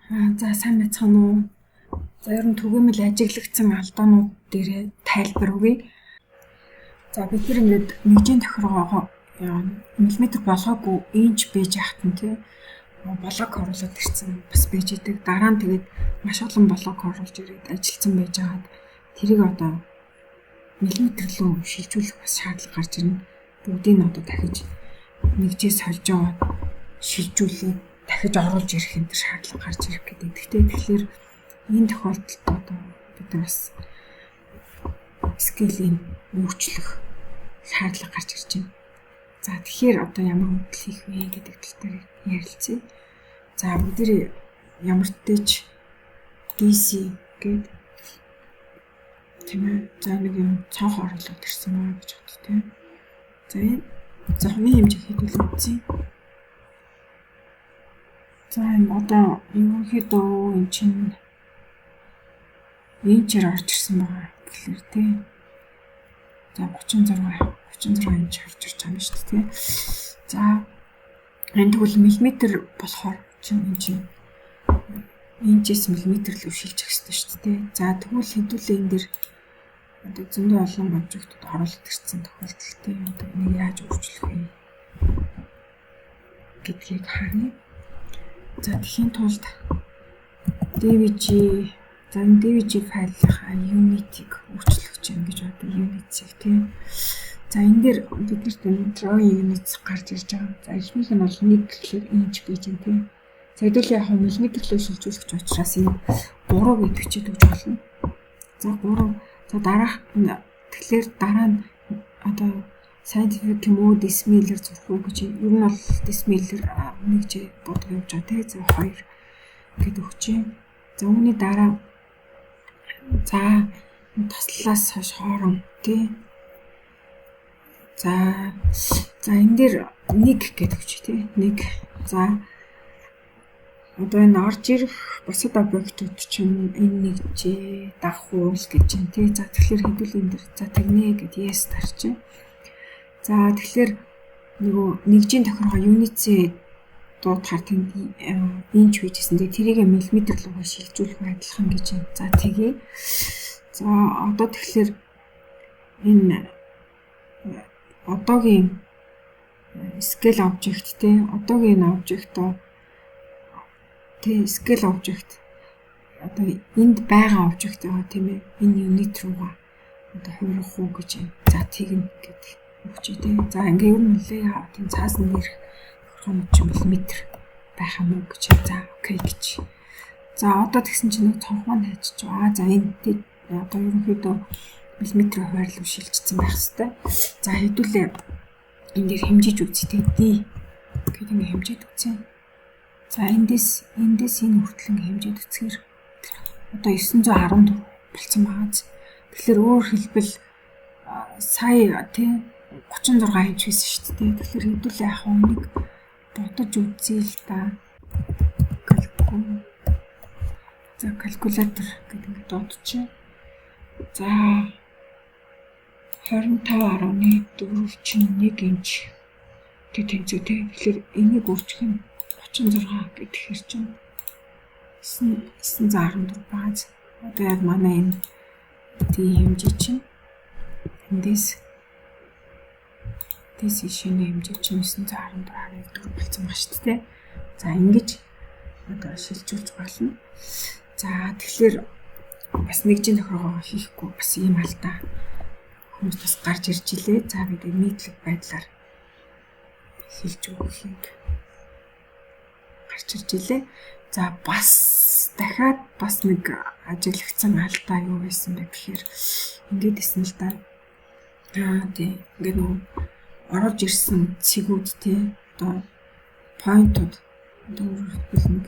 За сайн байцгаана уу? За ер нь түгээмэл ажиглагдсан алдаанууд дээр тайлбар өгье. За бид нар ингээд нэгжийн тохиргоо миллиметр болгоогүй инч бэж яхад нь тий блок оруулаад ирсэн бас бэж идэг. Дараа нь тэгээд маш олон блок оруулж ирээд ажилласан байж байгаад тэрийг одоо миллиметр рүү шилжүүлэх бас шаардлага гарч ирнэ. Бүгдийг нь одоо дахиж нэгжээс сольж аваад шилжүүлээд дахиж оруулж ирэх энэ шаардлага гарч ирэх гэдэг. Тэгэхээр энэ тохиолдолд одоо бид нар бас скейлийг өөрчлөх шаардлага гарч ирж байна. За тэгэхээр одоо ямар хөдөл хийх вэ гэдэг талаар ярилцъя. За бүгд ямар ч DC гэдэг тийм ээ. За нэг юм цонх оруулаад ирсэн маа гэж боддог тийм. За энэ зохины хэмжээ хэдүүл үзье. За одоо ерөнхийдөө эн чинь инчээр орж ирсэн байгаа гэхэлэр тий. За 36 инч орж ирж байгаа юм шүү дээ тий. За энэ тэгвэл миллиметр болохоор энэ чинь инчээс миллиметр рүү шилжих хэрэгтэй шүү дээ тий. За тэгвэл хэдүүлээ энэ дэр одоо зөндөө олон обжектууд оруулаад ирсэн тохиолдол тий. Одоо энийг яаж өөрчлөх вэ гэдгийг харъя. За тэхийн тулд DVG файлынхаа unit-ийг өөрчлөх юм гэж одоо unit-ийг тийм. За энэ дээр биднэрт drawing unit гарч ирж байгаа. За эхнийх нь бол 1 гэхлээр inch гэж юм тийм. За хэдүүлээ яг миллиметрлөө шилжүүлэх учраас энэ 3 гэж бичиж өгч болно. За 3. За дараах тэгэхээр дараа нь одоо scientific юм уу decimeter зурх уу гэж ер нь бол decimeter нэгж бодох юм жаа тий. За 2 гэдэг өгч юм. За үүний дараа за таслаас хойш хоорон тий. За энэ дээр 1 гэдэг өгч тий. 1. За одоо энэ орж ирэх бусад объектууд чинь энэ нэгжээ дагах уул гэж байна тий. За тэгэхээр хэдүүл энэ дэр за тэгнэ гэд yes тарч. За тэгэхээр нөгөө нэгжийн тохиргоо unit-ээ дуутахаар тэнд инч хийжсэн. Тэгээ тэрийг миллиметр рүү шилжүүлэх адилхан гэж байна. За тэгээ. За одоо тэгэхээр энэ одоогийн scale object те одоогийн обжектоо те scale object одоо энд байгаа обжект байгаа тийм ээ. Энэ unit руугаа одоо хувирах уу гэж байна. За тэгнэ гэдэг. Өгчтэй. За ингээ ер нь нэлээ тийм цаасан дээрх миллиметр байх юм уу гэж. За окей гэж. За одоо тэгсэн чинь нэг цонх маань хайчих. За энэ одоо ерөнхийдөө миллиметр хуваарлуу шилжчихсэн байх хэвээр. За хэдүүлээ энэ дээр хэмжиж үзье. D гэдэг ингээ хэмжиж үзье. За эндээс энэ хүртэл хэмжиж үзэхээр одоо 914 болцсон байгаа. Тэгэхээр өөр хэлбэл сая тийм 36 инч байсан шүү дээ. Тэгэхээр хэдүүлээ яг нэг бодож үзье л да. За калькулятор гэдэг нь дуудчих. За 25.4 чинь 1 инч гэдэг тэнцүү дээ. Тэгэхээр энийг өөрчлөх нь 36 гэхээр чинь 914 бааз. Одоо яг манай энэ хэмжээ чинь эндээс шинэ хэмжээ чинь 914.4 болсон ба шүү дээ. За ингэж одоо шилжүүлж болно. За тэгэхээр бас нэгжийн тохиргоо хийхгүй бас ийм алдаа хүмүүс бас гарч ирж илээ. За бид нийтлэг байдлаар хэлж өгөхийг гарч ирж илээ. За бас дахиад бас нэг ажиглагдсан алдаа юу байсан бэ гэхээр ингээд исэн л да. Тийм ингээд нэг орж ирсэн цэгүүд тий одоо поинтууд өөрөлдөл нэг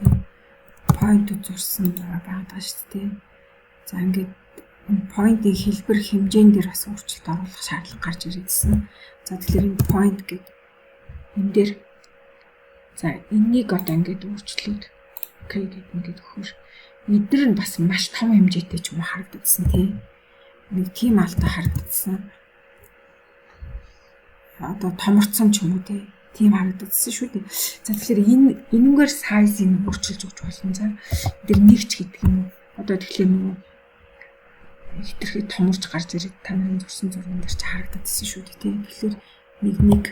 поинтууд зурсан байгаа шүү дээ. За ингээд поинтын хэлбэр хэмжээн дээр бас өөрчлөлт оруулах шаардлага гарч ирсэн. За тэгэхээр энэ point гэдэг энэ дээр за энэнийг одоо ингээд өөрчлөөд окей гэдэг ингээд өгөхөр эдгээр нь бас маш том хэмжээтэй ч юм харагдсан тий. Нэг тийм алдаа харагдсан. Одоо томорцсон ч юм уу тий. Тийм харагдсан шүү дээ. За тэгэхээр энэгээр сайзыг өөрчилж өгч болно. За тэр нэгч гэдэг юм уу? Одоо тэгэхээр нөгөө хитрхи томорч гарч ирээд та нарын зурсан зурган дээр ч харагдсан шүү дээ. Тийм. Тэгэхээр нэг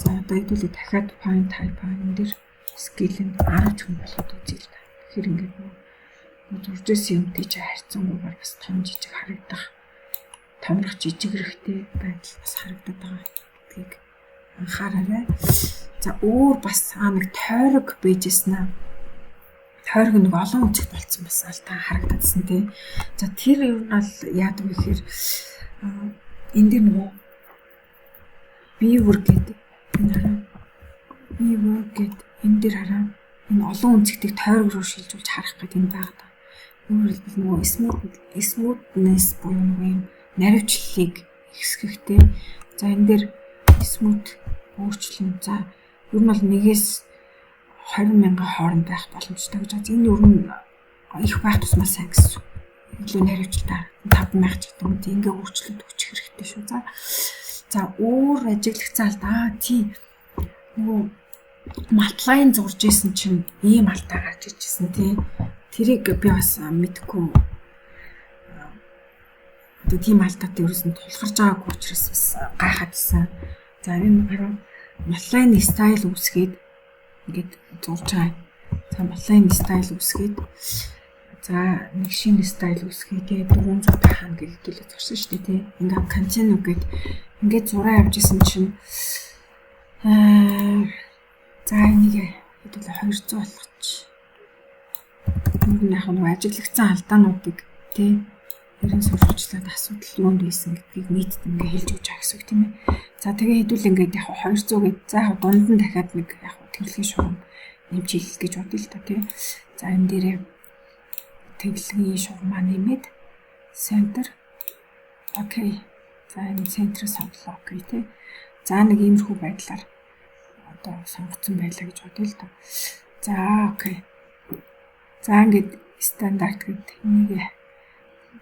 за одоо хэдүүлээ дахиад point type энэ дээр scale нь 10 ч хүн болоод үзье л та. Тэгэхээр ингээд нөгөө зуржсэн юмтэй ч харьцангуйгаар бас том жижиг харагдах, томрох жижигрэхтэй байдал бас харагдаад байгаа гэдгийг анхаараарай. За өөр бас нэг тойрог байжснаа. Тойрог нэг олон үзэгт болсон бас алдаа харагдадсан тий. За тэр юу нь бол яадаг вэ гэхээр энэ дэр нөгөө viewer гэдэг энэ хараа. Viewer гэдэг энэ дэр хараа. Энэ олон үзэгтийг тойрог руу шилжүүлж харах гэдэг юм байгаа даа. Нөгөө smoothness буюу нөгөө юм наривчлалыг ихсгэхтэй. За энэ дэр smooth өөрчлөн. За ер нь бол 1-ээс 20,000 хооронд байх боломжтой гэж байна. Энэ ер нь их байх тусмаа сайн гэсэн. Илүү наривчлалтай 5,000 ч гэдэг юм. Ингээ өөрчлөлт өгчих хэрэгтэй шүү. За өөр ажиглагцсан алдаа. Тийм нөгөө малтлайн зурж исэн чинь ийм алдаа гарч иржсэн тий. Тэрийг би бас мэдгүй. Одоо тийм алдаад ерөөс нь тулгарч байгаагүй учраас бас гайхадсан. За энэ хараа малтлайн стайл үүсгээд ингээд зурж байгаа. За малтлайн стайл үүсгээд за нэг шинэ стайл үүсгээд 400 хаана гэж хэлээд зурсан шүү дээ тий. Ингээд контент үгээд ингээд зураа явж исэн чинь за энийг хэдүүлээ 200 болгоч. Нэг яг нэг ажиглагцсан алдаануудыг тий ерэн сурвалжлаад асуудал юунд байсан гэдгийг нийтэд ингээ хэлж өгч байгаа гэсэн үг тийм ээ. За тэгээ хэдүүл ингээд яг 200 гээд за яг дунд нь дахиад нэг яг тэглэгийн шугам нэмж хэлэх гэж бодъё л та тий. За энэ дээрээ тэглэгийн шугамаа нэмээд center окей. За энэ center сонголоо окей тий. За нэг иймэрхүү байдлаар одоо сонгоцсон байлаа гэж бодъё л та. За окей. За ингээд стандарт гэдэг энийг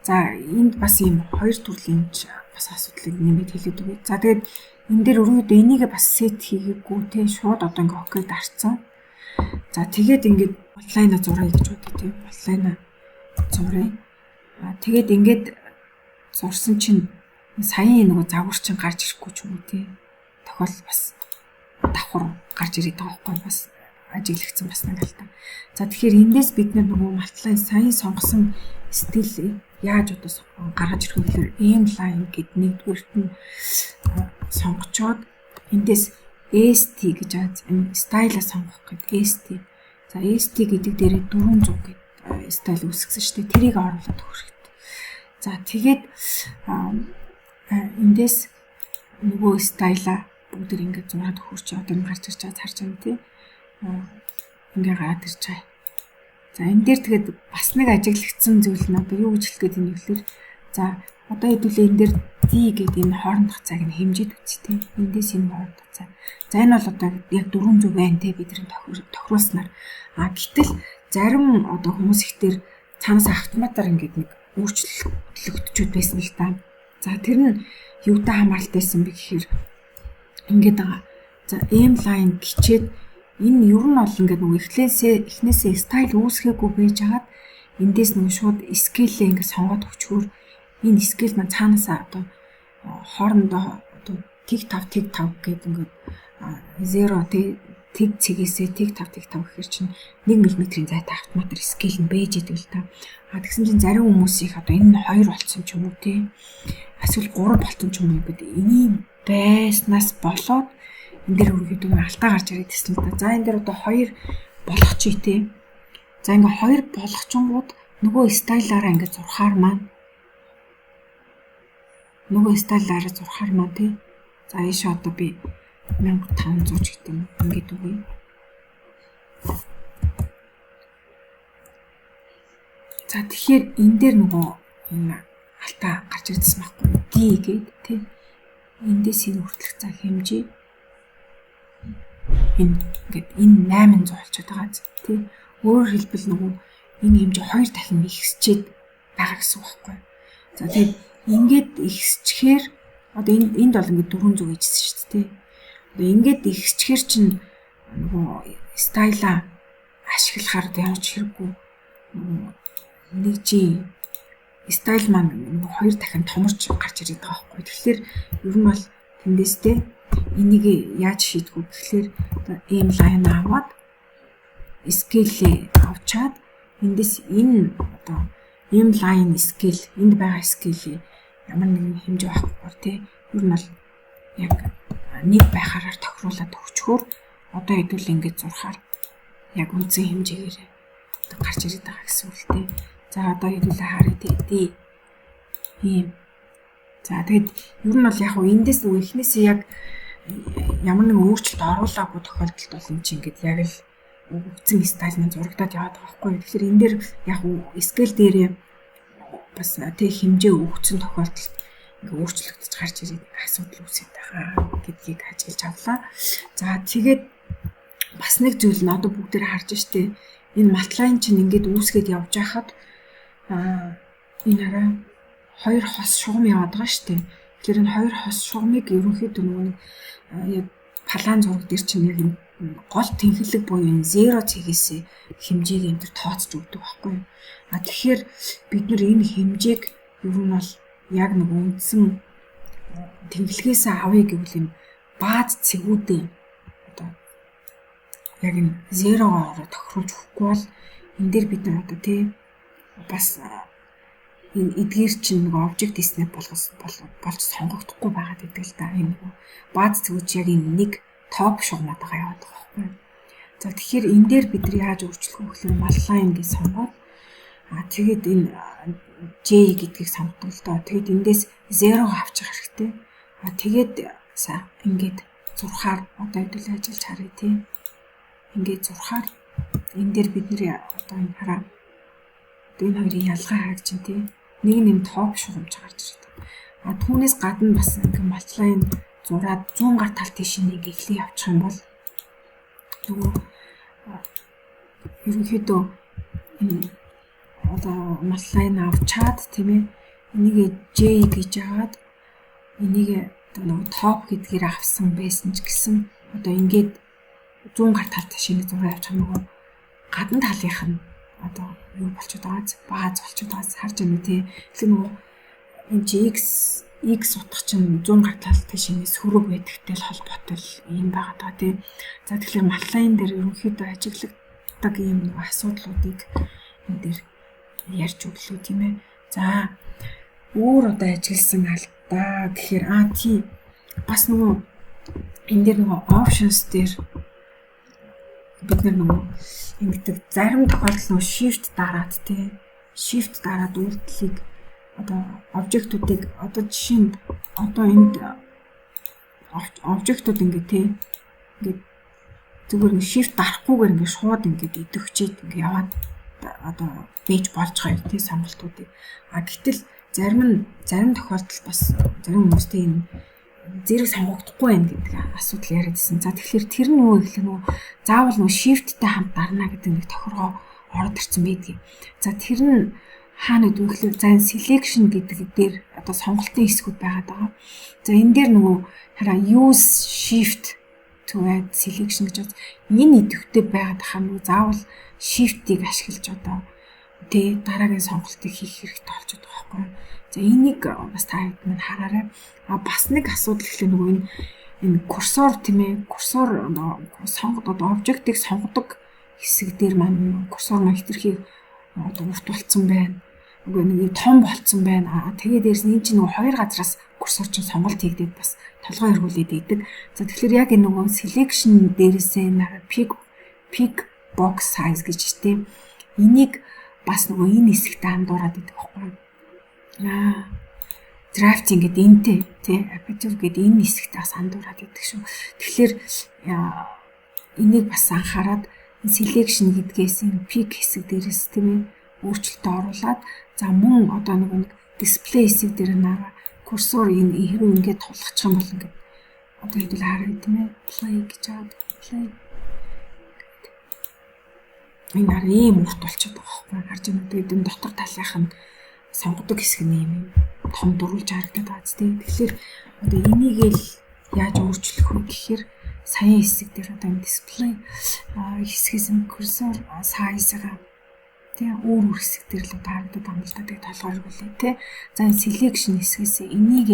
за энд бас ийм хоёр төрлийн бас асуудлыг нэмээд хэлээд өгье. За тэгээд энэ дээр өрөөдөө энийг бас сет хийгээгүй те шууд одоо ингээ окей дарцсан. За тэгээд ингээд онлайн зураг гэж бодъё те онлайн зураг. Тэгээд ингээд зурсан чинь саяын нөгөө загвар чинь гарч ирэхгүй ч юм уу те тохиол бас давхар гарч ирээд байгаа байхгүй бас ажиглагдсан бас нэг л та. За тэгэхээр эндээс бид нөгөө малтлайн сайн сонгосон стил яаж одоо гаргаж ирэх вэ гэхээр aim line гэдэг нэгдүгээрт нь сонгочоод эндээс ST гэж энэ стайлаа сонгох гэдэг ST. За ST гэдэг дээрээ 400 гэдэг стайл үүсгэсэн шүү дээ. Тэрийг оруулаад өгөх хэрэгтэй. За тэгээд эндээс нөгөө стайлаа бүгд ингээд зураад өгөх чи одоо гарч ирж байгаа харж байгаа тийм. Ингээ гараад ирж байгаа. За энэ дээр тэгээд бас нэг ажиглагдсан зүйл нь одоо юу гэж хэлэх гээд юм бэ? За одоо хэдүүлээ энэ дээр D гэдэг энэ хоорондох цаг нь хэмжээд үз тийм. Эндээс энэ хоорондох цаг. За энэ бол одоо яг 400 байна те бидний тохируулснаар. Гэтэл зарим одоо хүмүүс ихтер цаанаас автоматар ингээд нэг өөрчлөлтөд байсан л та. За тэр нь юутай хамааралтай байсан бэ гэхээр ингээд байгаа. За aim line гिचээд энэ ер нь бол ингээд нөгөө эхнээсээ стайл үүсгээгүй байж хагаад эндээс нөгөө шууд scale ингээд сонгоод өчгөр энэ scale маань цаанаасаа одоо хоорондоо одоо тэг 5 гэдэг ингээд 0 тэг цэгээсээ тэг 5 гэхээр чинь 1 мм-ийн зайтай автоматар scale нь бэж идэг л та. Тэгсэн чинь зарим хүмүүс их одоо энэ 2 болцсон ч юм уу тий. Эсвэл 3 болцсон ч юм уу гэдэг энийг байснаас болоод энэ дээр үргэлж алдаа гарч ирээд байсан л да. За энэ дээр одоо 2 болгоч тий. За ингээ 2 болгочингууд нөгөө стайлаараа ингээ зурхаар маань тий. За ийш одоо би 1500 ч гэдэг юм ингээд үгүй. За тэгэхээр энэ дээр нөгөө энэ алдаа гарч ирсэн байхгүй. D гэдэг тий. Эндээс энэ хүртэлх цаг хэмжээ энэ ингээд энэ 800 болчиход байгаа тий. Өөрөөр хэлбэл нөгөө энэ хэмжээ 2 дахин ихсчээд байгаа гэсэн үг байхгүй. За тэгээд ингээд ихсчихээр одоо энд бол ингээд 400 гэжсэн шүү дээ тий. Ингээд ихсчихэр чинь нөгөө стайла ашиглахаар явж хэрэггүй. Нэг чи стайл маань нөгөө 2 дахин томорч гарч ирээд байгаа байхгүй. Тэгэхээр ер нь бол тэндээстэй энийг яаж шийдэх вэ гэхээр ийм лайн аваад scale авчаад эндээс энэ одоо ийм лайн scale энд байгаа scale ямар нэгэн хэмжээ байхгүй тий. Ер нь бол яг нэг байхаараар тохируулаад өгчхөөр одоо хэдүүл ингэж зурхаар яг үнцэн хэмжээгээр одоо гарч ирээд байгаа гэсэн үг тий. За одоо хэдүүлээ харъя тий. Ийм. За тэгэд ер нь бол яг уу эндээс нөгөө эхнээсээ яг ямар нэгэн өөрчлөлт оруулаагүй тохиолдолд бол энэ чинь ингээд яг л өгцөн стайл маань зурагдаад яваад байгаа байхгүй. Тэгэхээр энэ дээр яг scale дээрээ бас тэг хэмжээ өгцөн тохиолдолд ингээ өөрчлөгдөж гарч ирээд асуудал үүсэж байгаа гэдгийг ажиглаж авлаа. За тэгээд бас нэг зүйл нь одоо бүгдээр харж штэ энэ матлайн чинь ингээд үүсгээд явж байхад энэ хараа 2 хос шугам яваад байгаа штэ. Тэгэхээр энэ 2 хос шугамыг ерөнхийдөө нөгөө яг палан зураг дээр чинь яг гол тэнхлэг буюу энэ 0 цэгээс хэмжээг энэ төр тооцож өгдөг байхгүй. Тэгэхээр бид нар энэ хэмжээг ер нь бол яг нэг үндсэн тэнхлэгээс авъя гэвэл энэ бааз цэгүүдээ одоо яг энэ 0-оор тохируулж өгөхгүй бол энэ дээр бид нар одоо тий бас энэ эдгээр чинь нэг object snap болж сонгогдохгүй байгаад идэг л да. Энэ бааз цэгүүд яг энэ нэг топ шугамаад байгаа яваад байгаа байхгүй. За тэгэхээр энэ дээр бид нар яаж өөрчлөх вэ гэхээр маллайн гэж сонгоод тэгээд энэ J гэдгийг сонгодог л доо. Тэгээд эндээс 0 авчих хэрэгтэй. Тэгээд ингээд зурхаар одоо хэдүүл ажиллаж харъя тий. Ингээд зурхаар энэ дээр бид нар одоо энэ хараа энэ хоёрын ялгаа харж чинь тий. Нэг нэм топ шугамж гарч ирдэг. Түүнээс гадна бас ингээд маллайн зураад 100 гар тал тийш нэг эхлээ явуучих юм бол нөгөө ерөнхийдөө энэ одоо маллайн авчаад тийм ээ энийг J гэж аваад энийг одоо нөгөө топ гэдгээр авсан байсан ч гэсэн одоо ингээд 100 гар тал тийш нэг зураг явуучих нөгөө гадна талынх нь одоо юу болчиход байгаа бааз болчиход байгаа харж байна тий. Тэгэхээр нөгөө энэ X утга чинь 100 гар тал тийшээс хөрөг байдагтай л холбоотой юм байгаа даа тий. За тэгэхээр маллайн дээр ерөнхийдөө ажиглагдаг юм нэг асуудлуудыг энэ дээр ярьж өглөө тийм ээ. За өөр одоо ажигласан алдаа гэхээр тий бас нөгөө энэ дээр нөгөө options дээр бид нөгөө ингэдэг зарим тохиолдолд нөгөө shift дараад тий shift дараад үйлдэлийг одоо обжектуудыг одоо жишээ нь одоо энд обжектууд ингээд тий ингээд зүгээр нэг shift дарахгүйгээр ингээд шууд ингээд идэвхжээд ингээд яваад одоо бэж болж байгаа тий сонголтуудыг. Гэтэл зарим тохиолдолд бас зарим хүмүүстэй энэ зэрэг сонгогдохгүй байх гэдэг асуудал яриадсэн. За тэгэхээр тэр нөгөө ихлэ нөгөө заавал нөгөө shift-тэй хамт дарна гэдэг нэг тохиргоо ороод ирсэн байдгийг. За тэр нь хаана гэдэг вэ гэхээр за энэ selection гэдэг дээр одоо сонголтын хэсгүүд байгаад байгаа. За энэ дээр нөгөө хараа use shift to add selection гэж энэ идэвхтэй байгаад хаа нөгөө заавал shift-ийг ашиглаж одоо тий дараагийн сонголтыг хийх хэрэгтэй болж байгаа байхгүй. За энийг бас та хэд минь хараарай. Бас нэг асуудал гэхлээр нөгөө энэ курсор тийм ээ курсор сонгоод обжектыг сонгодог хэсэг дээр маань курсор маань хэтэрхий одоо урт болцсон байна. Нөгөө нэг том болцсон байна. Тэгээд дээрс энэ чинь нөгөө хоёр газраас курсор чинь сонголт хийгдээд бас толгой эргүүлээд идэг. За тэгэхээр яг энэ нөгөө selection дээрээсээ pick box size гэж тийм энийг бас нөгөө энэ хэсэгт андуураад идэг байхгүй. Drafting гэдэг энтэй тий aperture гэдэг энэ хэсэгт бас андуураад идэг шүү. Тэгэхээр энийг бас анхаарад selection гэдгээс энэ pick хэсэг дээрээс тийм өөрчлөлт оруулаад за мөн одоо нэг display хэсэг дээр наа курсор энэ хэрэг ингээд тулгачих юм бол ингээд одоо хэдүүл харъя тийм ээ play гэж аваад play энэ нар ийм урт болчиход байгаа байхгүй харж байна. Тэгээд энэ дотор талынх нь сонгодог хэсэг нь ийм том дөрвөлж харагдаад байгаа зү. Тэгэхээр одоо энийг л яаж өөрчлөх вэ гэхээр саяын хэсэг дээр одоо дисплей хэсгээс нь курсор сайзгаа тий өөр хэсэг дээр л харагдаад байна л да. Тэгээ толгойг үлээ тий. За энэ selection хэсгээс энийг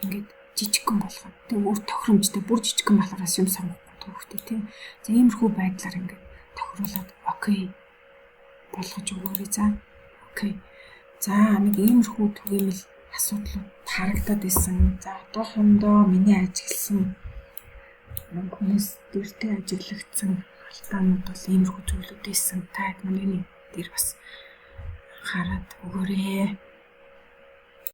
ингээд жижигхэн болгоод тий өөр тохиромжтой бүр жижигхэн болохоос юм сонгохгүй төвхтэй тий. За иймэрхүү байдлаар ингээд тохируулаад окей болгож өгөөрэй за. Окей. За нэг иймэрхүү түгээмэл асуудлууд харагдаад байсан. За одоохондоо миний ажигласан хүмүүс дэртэй ажиглагдсан халтаанууд бол иймэрхүү зүйлүүд байсан. Та манай дээр бас хараад өгөөрэй.